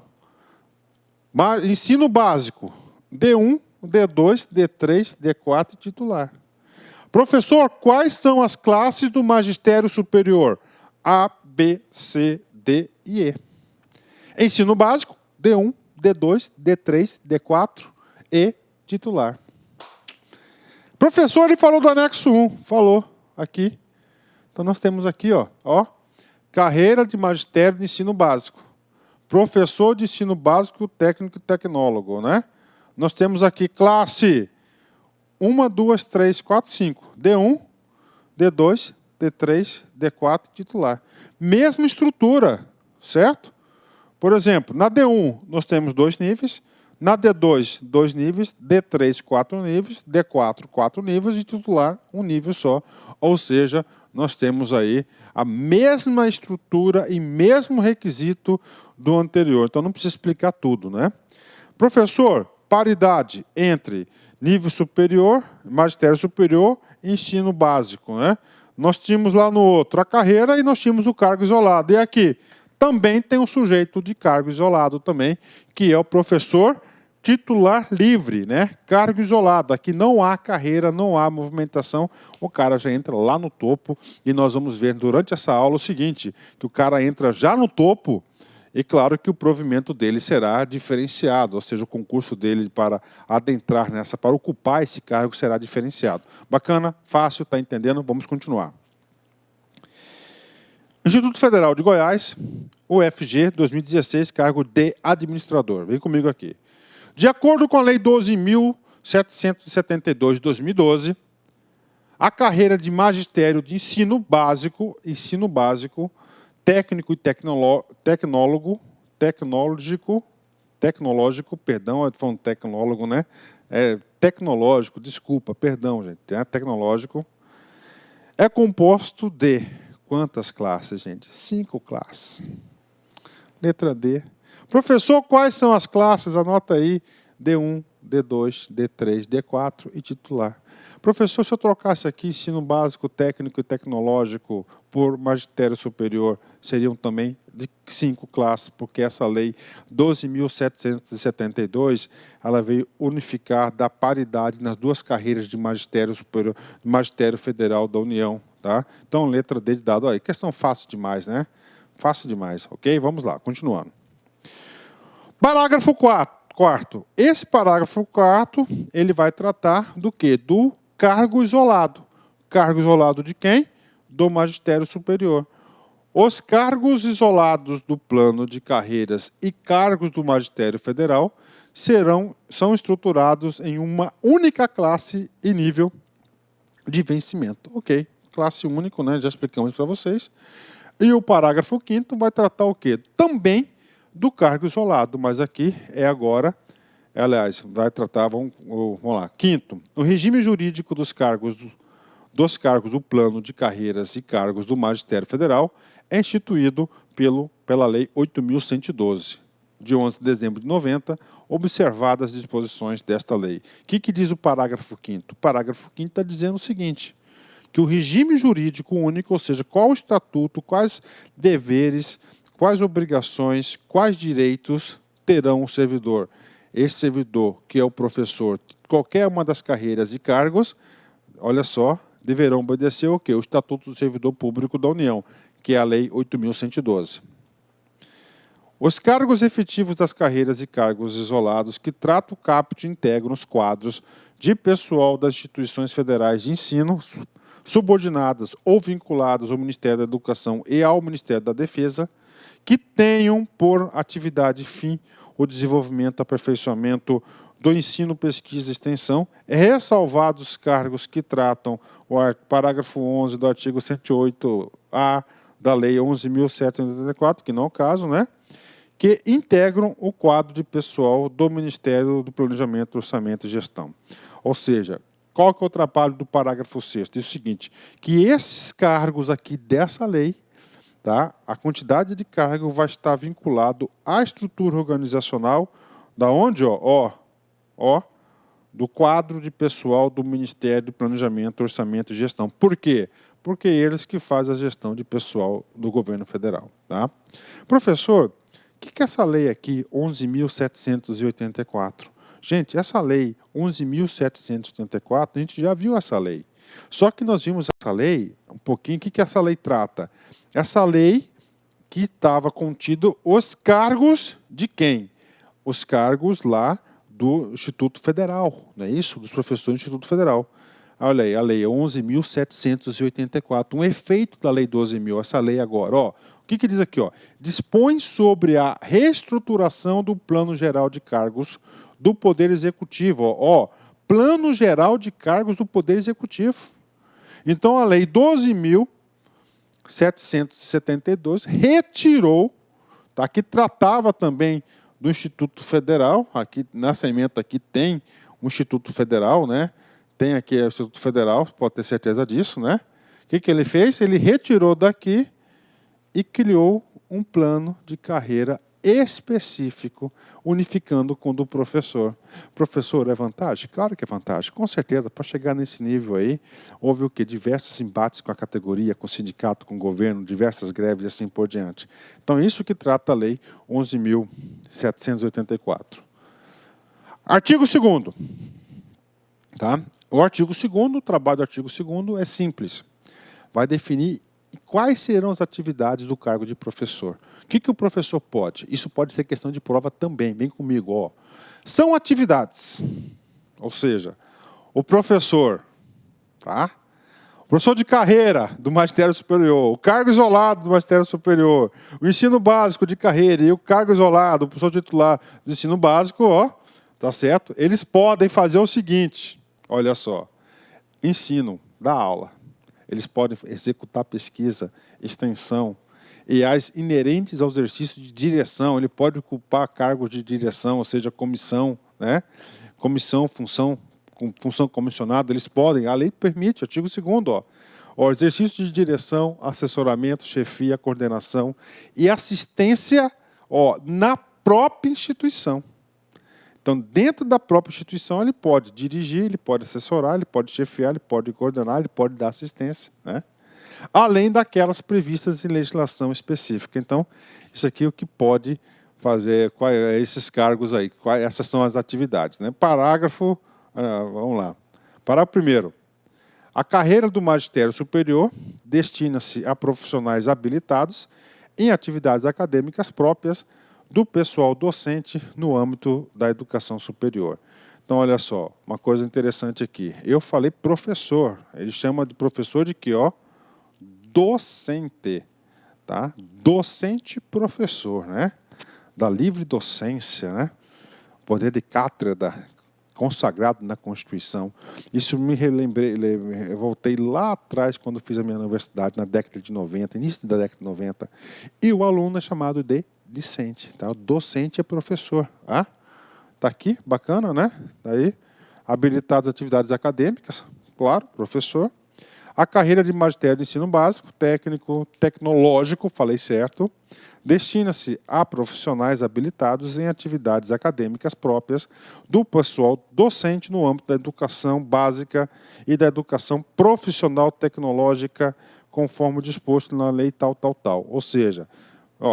Ensino básico, D1, D2, D3, D4 e titular. Professor, quais são as classes do magistério superior? A, B, C, D e E. Ensino básico, D1, D2, D3, D4 e titular. Professor, ele falou do anexo 1. Falou aqui. Então, nós temos aqui, ó, carreira de magistério de ensino básico. Professor de ensino básico, técnico e tecnólogo, né? Nós temos aqui classe 1, 2, 3, 4, 5. D1, D2, D3, D4 titular. Mesma estrutura, certo? Por exemplo, na D1 nós temos 2 níveis, na D2, 2 níveis, D3, 4 níveis, D4, 4 níveis e titular, 1 nível só. Ou seja, nós temos aí a mesma estrutura e mesmo requisito do anterior. Então, não precisa explicar tudo, né? Professor, paridade entre nível superior, magistério superior e ensino básico, né? Nós tínhamos lá no outro a carreira e nós tínhamos o cargo isolado. E aqui também tem um sujeito de cargo isolado também, que é o professor titular livre, né? Cargo isolado. Aqui não há carreira, não há movimentação. O cara já entra lá no topo e nós vamos ver durante essa aula o seguinte, que o cara entra já no topo e claro que o provimento dele será diferenciado, ou seja, o concurso dele para adentrar nessa, para ocupar esse cargo será diferenciado. Bacana, fácil, está entendendo? Vamos continuar. Instituto Federal de Goiás, UFG, 2016, cargo de administrador. Vem comigo aqui. De acordo com a Lei 12.772 de 2012, a carreira de magistério de ensino básico, técnico e tecnológico, perdão, eu estou falando tecnólogo, né? Tecnológico, desculpa, perdão, gente, tecnológico, é composto de quantas classes, gente? 5 classes. Letra D. Professor, quais são as classes? Anota aí, D1, D2, D3, D4 e titular. Professor, se eu trocasse aqui ensino básico, técnico e tecnológico por magistério superior, seriam também de 5 classes, porque essa lei 12.772, ela veio unificar, dar paridade nas duas carreiras de magistério superior, magistério federal da União. Tá? Então, letra D de dado aí. Questão fácil demais, né? Fácil demais, ok? Vamos lá, continuando. Parágrafo 4º. Esse parágrafo 4º, ele vai tratar do quê? Do cargo isolado. Cargo isolado de quem? Do magistério superior. Os cargos isolados do plano de carreiras e cargos do magistério federal são estruturados em uma única classe e nível de vencimento. Ok, classe único, né? Já explicamos para vocês. E o parágrafo 5º vai tratar o quê? Também do cargo isolado, mas aqui é agora, aliás, vai tratar, vamos lá, 5º, o regime jurídico dos cargos do plano de carreiras e cargos do magistério federal é instituído pela Lei 8.112, de 11 de dezembro de 90, observadas as disposições desta lei. O que diz o parágrafo 5º? O parágrafo 5º está dizendo o seguinte, que o regime jurídico único, ou seja, qual o estatuto, quais deveres, quais obrigações, quais direitos terão o servidor. Esse servidor, que é o professor, qualquer uma das carreiras e cargos, olha só, deverão obedecer o quê? O Estatuto do Servidor Público da União, que é a Lei 8.112. Os cargos efetivos das carreiras e cargos isolados que tratam o caput e integram os quadros de pessoal das instituições federais de ensino, subordinadas ou vinculadas ao Ministério da Educação e ao Ministério da Defesa, que tenham por atividade fim o desenvolvimento e aperfeiçoamento do ensino, pesquisa e extensão, ressalvados os cargos que tratam o parágrafo 11 do artigo 108-A da Lei 11.784, que não é o caso, né? Que integram o quadro de pessoal do Ministério do Planejamento, Orçamento e Gestão. Ou seja, qual que é o trabalho do parágrafo 6º? Diz o seguinte, que esses cargos aqui dessa lei, tá, a quantidade de cargo vai estar vinculado à estrutura organizacional, da onde, do quadro de pessoal do Ministério de Planejamento, Orçamento e Gestão. Por quê? Porque eles que fazem a gestão de pessoal do governo federal. Tá? Professor, o que é essa lei aqui, 11.784? Gente, essa lei, 11.784, a gente já viu essa lei. Só que nós vimos essa lei, um pouquinho, o que essa lei trata? Essa lei que estava contido os cargos de quem? Os cargos lá do Instituto Federal, não é isso? Dos professores do Instituto Federal. Olha aí, a lei é 11.784, um efeito da lei 12.000, essa lei agora. O que diz aqui? Dispõe sobre a reestruturação do Plano Geral de Cargos do Poder Executivo. Plano Geral de Cargos do Poder Executivo. Então, a lei 12.772 retirou, tá, que tratava também do Instituto Federal, aqui nessa emenda aqui tem o Instituto Federal, né? Tem aqui o Instituto Federal, pode ter certeza disso, né? O que ele fez? Ele retirou daqui e criou um plano de carreira específico, unificando com o do professor. Professor, é vantagem? Claro que é vantagem, com certeza. Para chegar nesse nível aí, houve o quê? Diversos embates com a categoria, com o sindicato, com o governo, diversas greves e assim por diante. Então, isso que trata a lei 11.784. Artigo 2º. Tá? O artigo 2º, o trabalho do artigo 2º é simples. Vai definir quais serão as atividades do cargo de professor. O que o professor pode? Isso pode ser questão de prova também. Vem comigo. São atividades. Ou seja, o professor, tá? O professor de carreira do magistério superior, o cargo isolado do magistério superior, o ensino básico de carreira e o cargo isolado, o professor titular do ensino básico, tá certo? Eles podem fazer o seguinte, olha só, ensino, dá aula. Eles podem executar pesquisa, extensão, e as inerentes ao exercício de direção. Ele pode ocupar cargos de direção, ou seja, comissão, né? Comissão, função comissionada, eles podem, a lei permite, artigo 2º, o exercício de direção, assessoramento, chefia, coordenação e assistência na própria instituição. Então, dentro da própria instituição, ele pode dirigir, ele pode assessorar, ele pode chefiar, ele pode coordenar, ele pode dar assistência, né? Além daquelas previstas em legislação específica. Então, isso aqui é o que pode fazer, esses cargos aí, essas são as atividades, né? Parágrafo, vamos lá. Parágrafo 1º. A carreira do magistério superior destina-se a profissionais habilitados em atividades acadêmicas próprias do pessoal docente no âmbito da educação superior. Então, olha só, uma coisa interessante aqui. Eu falei professor, ele chama de professor de quê? Docente, tá? Docente professor, né? Da livre docência, né? Poder de cátedra consagrado na Constituição. Isso me relembrei, eu voltei lá atrás quando fiz a minha universidade, na década de 90, início da década de 90, e o aluno é chamado de discente, tá? O docente é professor, tá? Tá aqui, bacana, né? Daí, habilitados atividades acadêmicas, claro, professor. A carreira de magistério de ensino básico, técnico, tecnológico, falei certo, destina-se a profissionais habilitados em atividades acadêmicas próprias do pessoal docente no âmbito da educação básica e da educação profissional tecnológica, conforme disposto na lei tal. Ou seja,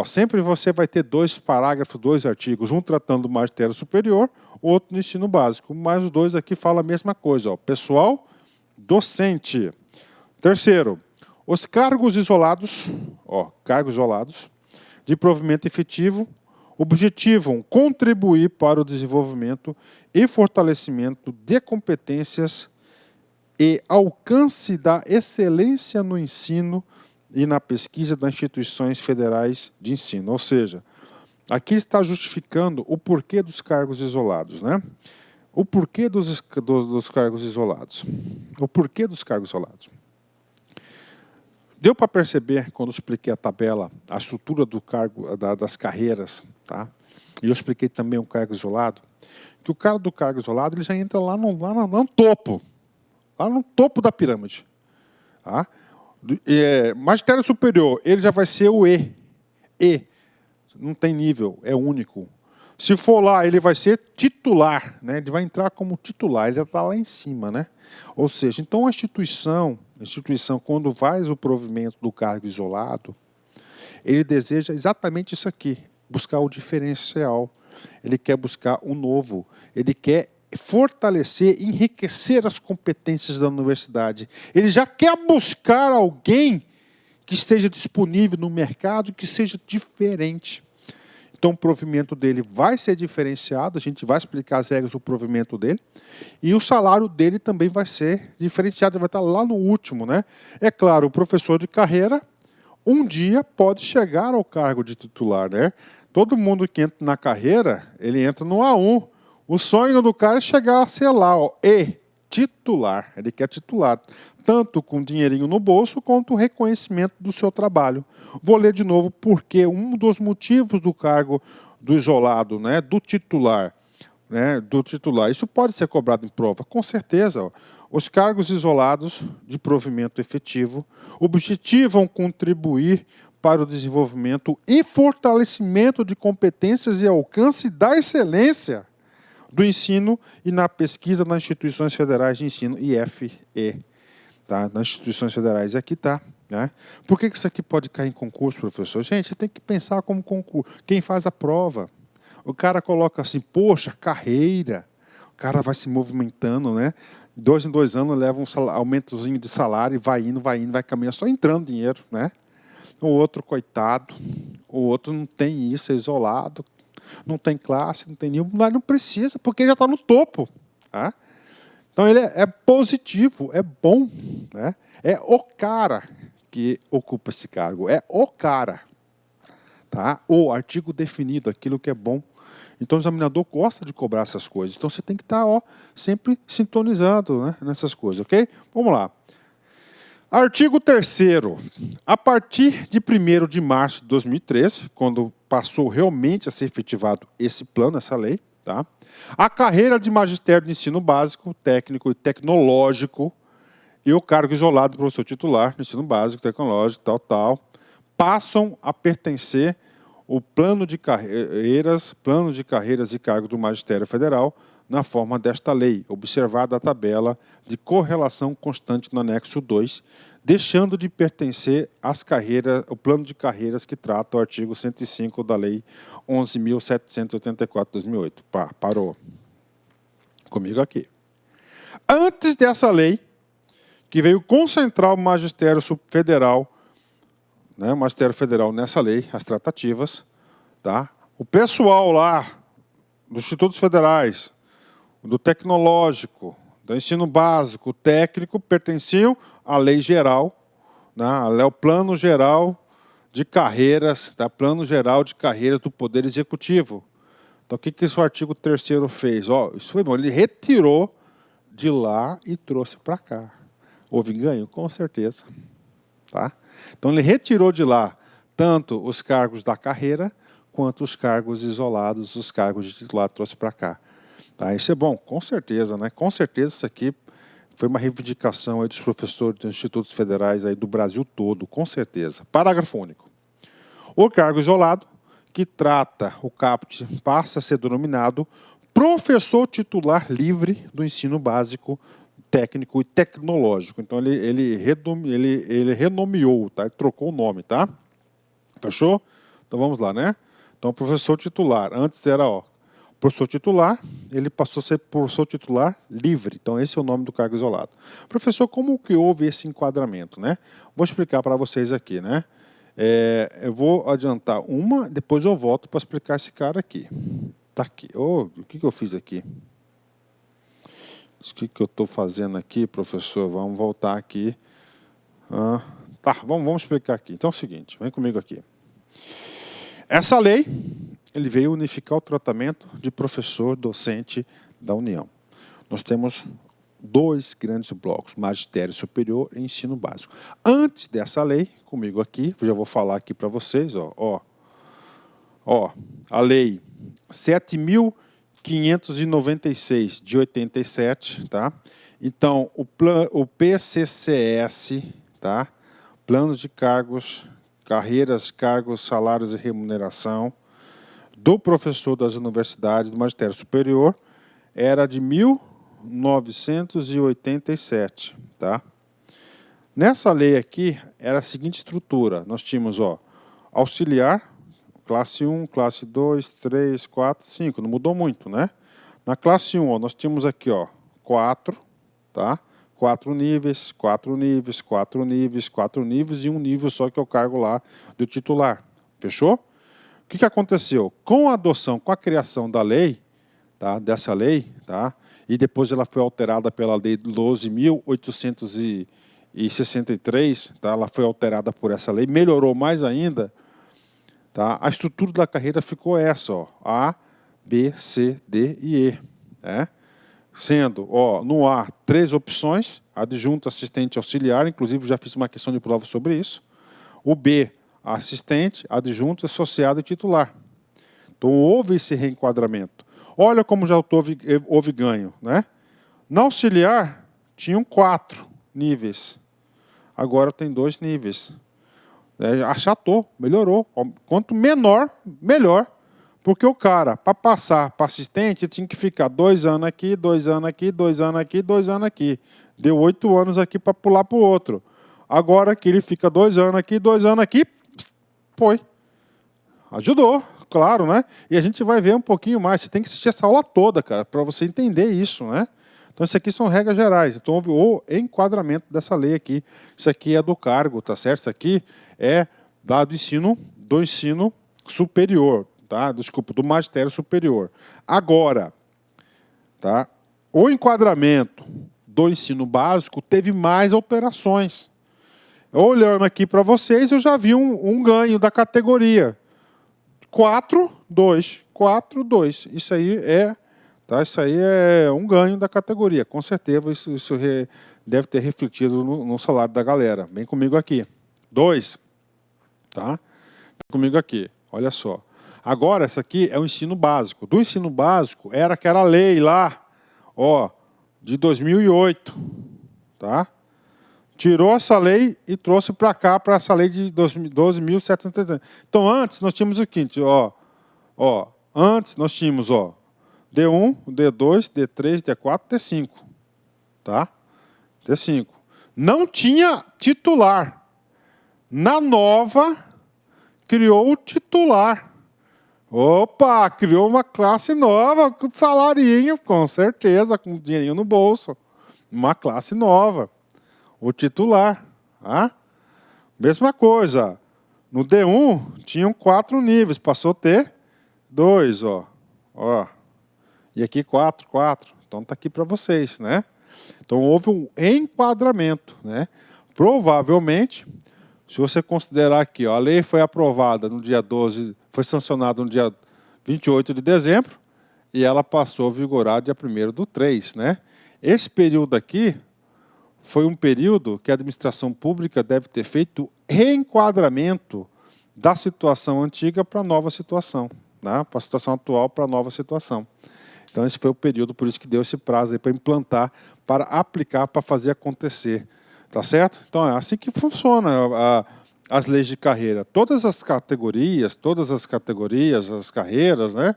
sempre você vai ter 2 parágrafos, 2 artigos, um tratando do magistério superior, outro no ensino básico, mas os 2 aqui falam a mesma coisa, pessoal docente. Terceiro, os cargos isolados, de provimento efetivo, objetivam contribuir para o desenvolvimento e fortalecimento de competências e alcance da excelência no ensino e na pesquisa das instituições federais de ensino. Ou seja, aqui está justificando o porquê dos cargos isolados, né? O porquê dos cargos isolados. O porquê dos cargos isolados. Deu para perceber, quando eu expliquei a tabela, a estrutura do cargo, das carreiras, tá? E eu expliquei também o cargo isolado, que o cara do cargo isolado ele já entra lá no topo. lá no topo da pirâmide. Tá? Magistério superior, ele já vai ser o E. E. Não tem nível, é único. Se for lá, ele vai ser titular, né? Ele vai entrar como titular, ele já está lá em cima, né? Ou seja, então a instituição, quando faz o provimento do cargo isolado, ele deseja exatamente isso aqui, buscar o diferencial. Ele quer buscar o novo, ele quer fortalecer, enriquecer as competências da universidade. Ele já quer buscar alguém que esteja disponível no mercado, que seja diferente. Então, o provimento dele vai ser diferenciado, a gente vai explicar as regras do provimento dele, e o salário dele também vai ser diferenciado, ele vai estar lá no último, né? É claro, o professor de carreira, um dia pode chegar ao cargo de titular, né? Todo mundo que entra na carreira, ele entra no A1. O sonho do cara é chegar a ser lá, ó, titular. Ele quer titular, tanto com dinheirinho no bolso, quanto o reconhecimento do seu trabalho. Vou ler de novo, porque um dos motivos do cargo do isolado, né, do titular, isso pode ser cobrado em prova, com certeza. Ó. Os cargos isolados de provimento efetivo objetivam contribuir para o desenvolvimento e fortalecimento de competências e alcance da excelência do ensino e na pesquisa nas instituições federais de ensino, IFE, tá? Nas instituições federais. Aqui está. Né? Por que isso aqui pode cair em concurso, professor? Gente, tem que pensar como concurso. Quem faz a prova? O cara coloca assim, poxa, carreira. O cara vai se movimentando, né? 2 em 2 anos leva um aumentozinho de salário e vai indo, vai caminhando, só entrando dinheiro, né? O outro, coitado, o outro não tem isso, é isolado, não tem classe, não tem nenhum, mas não precisa, porque ele já está no topo. Tá? Então ele é positivo, é bom. Né? É o cara que ocupa esse cargo, é o cara. Tá? O artigo definido, aquilo que é bom. Então o examinador gosta de cobrar essas coisas. Então você tem que estar sempre sintonizado, né, nessas coisas, ok? Vamos lá. Artigo 3º. A partir de 1º de março de 2013, quando passou realmente a ser efetivado esse plano, essa lei, tá? A carreira de magistério de ensino básico, técnico e tecnológico e o cargo isolado do professor titular de ensino básico, tecnológico, passam a pertencer ao plano de carreiras e cargos do Magistério Federal na forma desta lei, observada a tabela de correlação constante no anexo 2, deixando de pertencer às carreiras, o plano de carreiras que trata o artigo 105 da Lei 11.784 de 2008. Parou. Comigo aqui. Antes dessa lei, que veio concentrar o Magistério Federal, né, o Magistério Federal nessa lei, as tratativas, tá? O pessoal lá dos institutos federais, do tecnológico, do ensino básico, técnico, pertenciam à lei geral, né, ao plano geral de carreiras, tá? Plano geral de carreiras do Poder Executivo. Então, o que esse artigo 3º fez? Isso foi bom, ele retirou de lá e trouxe para cá. Houve ganho? Com certeza. Tá? Então, ele retirou de lá tanto os cargos da carreira, quanto os cargos isolados, os cargos de titular, trouxe para cá. Tá? Isso é bom, com certeza. Né? Com certeza isso aqui foi uma reivindicação aí dos professores dos institutos federais aí do Brasil todo, com certeza. Parágrafo único. O cargo isolado, que trata o caput, passa a ser denominado professor titular livre do ensino básico, técnico e tecnológico. Então, ele renomeou, tá? Ele trocou o nome, tá? Fechou? Então, vamos lá, né? Então, professor titular. Antes era, professor titular, ele passou a ser professor titular livre. Então, esse é o nome do cargo isolado. Professor, como que houve esse enquadramento, né? Vou explicar para vocês aqui, né? Eu vou adiantar uma, depois eu volto para explicar esse cara aqui. Tá aqui. O que eu fiz aqui? O que eu estou fazendo aqui, professor? Vamos voltar aqui. Tá, vamos explicar aqui. Então é o seguinte, vem comigo aqui. Essa lei, ele veio unificar o tratamento de professor docente da União. Nós temos 2 grandes blocos, magistério superior e ensino básico. Antes dessa lei, comigo aqui, já vou falar aqui para vocês, a lei 7.500 596 de 87, tá? Então, o PCCS, tá? Planos de cargos, carreiras, cargos, salários e remuneração do professor das universidades do magistério superior era de 1987, tá? Nessa lei aqui era a seguinte estrutura: nós tínhamos, ó, auxiliar, classe 1, classe 2, 3, 4, 5, não mudou muito, né? Na classe 1, ó, nós tínhamos aqui, ó, 4, tá? 4 níveis, 4 níveis, 4 níveis, 4 níveis e um nível só que é o cargo lá do titular. Fechou? O que aconteceu? Com a adoção, com a criação da lei, tá? Dessa lei, tá? E depois ela foi alterada pela lei 12.863, tá? Ela foi alterada por essa lei, melhorou mais ainda, tá? A estrutura da carreira ficou essa, ó, A, B, C, D e E, né? Sendo, ó, no A, 3 opções: adjunto, assistente, auxiliar, inclusive já fiz uma questão de prova sobre isso. O B, assistente, adjunto, associado e titular. Então houve esse reenquadramento. Olha como já houve ganho, né? Na auxiliar, tinham 4 níveis. Agora tem 2 níveis. Achatou, melhorou. Quanto menor, melhor. Porque o cara, para passar para assistente, tinha que ficar 2 anos aqui, 2 anos aqui, 2 anos aqui, 2 anos aqui. Deu 8 anos aqui para pular para o outro. Agora que ele fica 2 anos aqui, 2 anos aqui, foi. Ajudou, claro, né? E a gente vai ver um pouquinho mais. Você tem que assistir essa aula toda, cara, para você entender isso, né? Então, isso aqui são regras gerais. Então, houve o enquadramento dessa lei aqui. Isso aqui é do cargo, tá certo? Isso aqui é do ensino superior, tá? Desculpa, do magistério superior. Agora, tá? O enquadramento do ensino básico teve mais alterações. Olhando aqui para vocês, eu já vi um ganho da categoria. 4, 2, 4, 2. Isso aí é... Tá? Isso aí é um ganho da categoria. Com certeza isso deve ter refletido no salário da galera. Vem comigo aqui. 2. Tá? Vem comigo aqui. Olha só. Agora, essa aqui é o ensino básico. Do ensino básico, era aquela lei lá, ó, de 2008. Tá? Tirou essa lei e trouxe para cá, para essa lei de 12.730. Então, antes, nós tínhamos o seguinte, ó, antes nós tínhamos, ó, D1, D2, D3, D4, D5. Tá? D5. Não tinha titular. Na nova, criou o titular. Opa, criou uma classe nova, com salarinho, com certeza, com dinheirinho no bolso. Uma classe nova. O titular. Tá? Mesma coisa. No D1, tinham 4 níveis. Passou a ter 2, ó. E aqui 4, 4. Então está aqui para vocês, né? Então houve um enquadramento, né? Provavelmente, se você considerar aqui, ó, a lei foi aprovada no dia 12, foi sancionada no dia 28 de dezembro e ela passou a vigorar dia 1º/3, né? Esse período aqui foi um período que a administração pública deve ter feito reenquadramento da situação antiga para a nova situação, né? Para a situação atual para a nova situação. Então, esse foi o período, por isso que deu esse prazo aí para implantar, para aplicar, para fazer acontecer. Tá certo? Então, é assim que funciona as leis de carreira. Todas as categorias, as carreiras, né?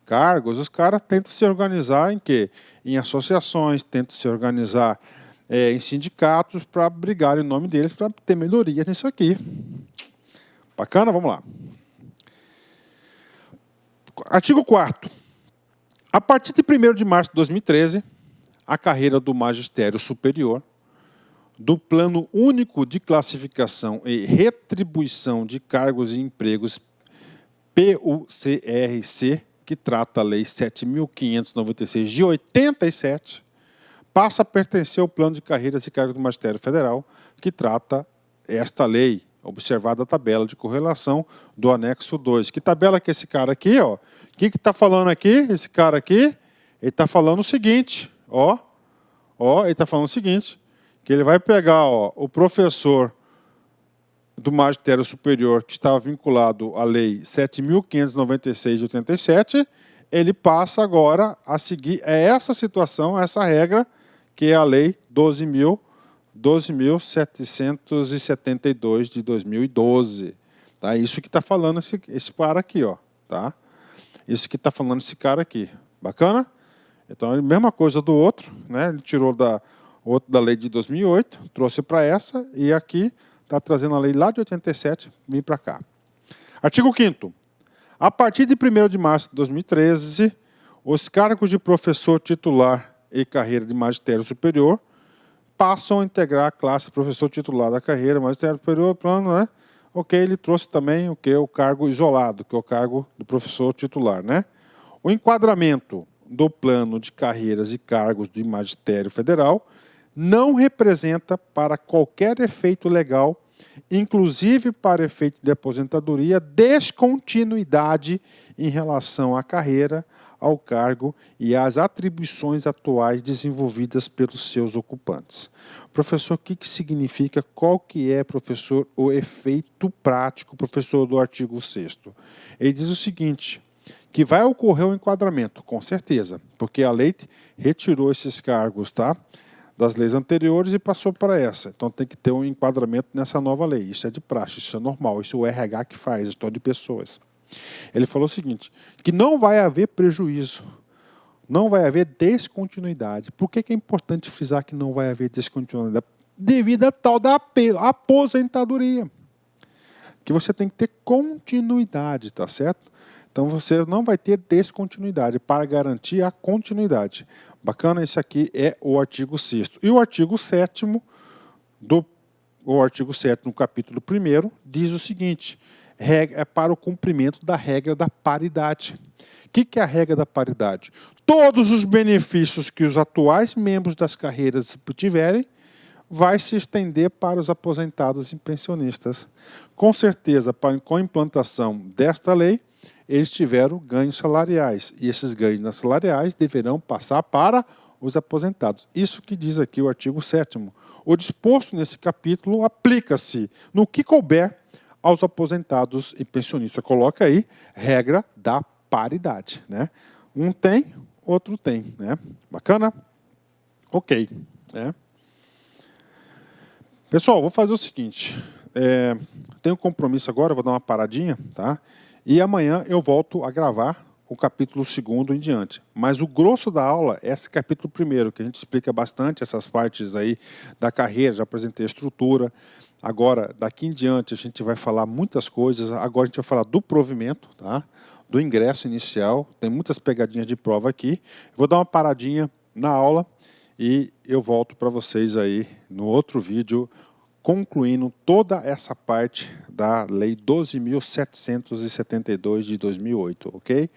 Cargos, os caras tentam se organizar em quê? Em associações, tentam se organizar em sindicatos para brigar em nome deles, para ter melhorias nisso aqui. Bacana? Vamos lá. Artigo 4º. A partir de 1º de março de 2013, a carreira do magistério superior, do Plano Único de Classificação e Retribuição de Cargos e Empregos, PUCRC, que trata a Lei 7.596 de 87, passa a pertencer ao Plano de Carreiras e Cargos do Magistério Federal, que trata esta lei, observada a tabela de correlação do anexo 2. Que tabela que é esse cara aqui, ó? O que está falando aqui? Esse cara aqui, ele está falando o seguinte, ele está falando o seguinte, que ele vai pegar, ó, o professor do magistério superior que estava vinculado à lei 7.596 de 87, ele passa agora a seguir essa situação, essa regra, que é a Lei 12.772 de 2012. Tá? Isso que está falando esse cara aqui, ó, tá? Isso que está falando esse cara aqui. Bacana? Então, mesma coisa do outro, né? Ele tirou da lei de 2008, trouxe para essa, e aqui está trazendo a lei lá de 87, vim para cá. Artigo 5º. A partir de 1º de março de 2013, os cargos de professor titular e carreira de magistério superior passam a integrar a classe professor titular da carreira magistério superior, plano, né? Ok, ele trouxe também o cargo isolado, que é o cargo do professor titular, né? O enquadramento do plano de carreiras e cargos do magistério federal não representa, para qualquer efeito legal, inclusive para efeito de aposentadoria, descontinuidade em relação à carreira, ao cargo e às atribuições atuais desenvolvidas pelos seus ocupantes. Professor, o que significa, qual que é, professor, o efeito prático, professor, do artigo 6º? Ele diz o seguinte, que vai ocorrer um enquadramento, com certeza, porque a lei retirou esses cargos, tá, das leis anteriores e passou para essa. Então tem que ter um enquadramento nessa nova lei. Isso é de praxe, isso é normal, isso é o RH que faz, gestão de pessoas. Ele falou o seguinte, que não vai haver prejuízo, não vai haver descontinuidade. Por que é importante frisar que não vai haver descontinuidade? Devido a tal da aposentadoria, que você tem que ter continuidade, tá certo? Então você não vai ter descontinuidade para garantir a continuidade. Bacana, esse aqui é o artigo 6º. E o artigo 7º, no capítulo 1º, diz o seguinte, é para o cumprimento da regra da paridade. O que é a regra da paridade? Todos os benefícios que os atuais membros das carreiras tiverem, vai se estender para os aposentados e pensionistas. Com certeza, com a implantação desta lei, eles tiveram ganhos salariais, e esses ganhos salariais deverão passar para os aposentados. Isso que diz aqui o artigo 7º. O disposto nesse capítulo aplica-se no que couber aos aposentados e pensionistas. Coloca aí regra da paridade, né? Um tem, outro tem, né? Bacana? Ok, né? Pessoal, vou fazer o seguinte, tenho um compromisso agora, vou dar uma paradinha, tá? E amanhã eu volto a gravar o capítulo 2º em diante. Mas o grosso da aula é esse capítulo 1º, que a gente explica bastante essas partes aí da carreira, já apresentei a estrutura. Agora, daqui em diante, a gente vai falar muitas coisas. Agora a gente vai falar do provimento, tá? Do ingresso inicial. Tem muitas pegadinhas de prova aqui. Vou dar uma paradinha na aula e eu volto para vocês aí no outro vídeo, concluindo toda essa parte da Lei 12.772 de 2008, ok?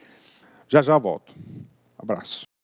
Já volto. Abraço.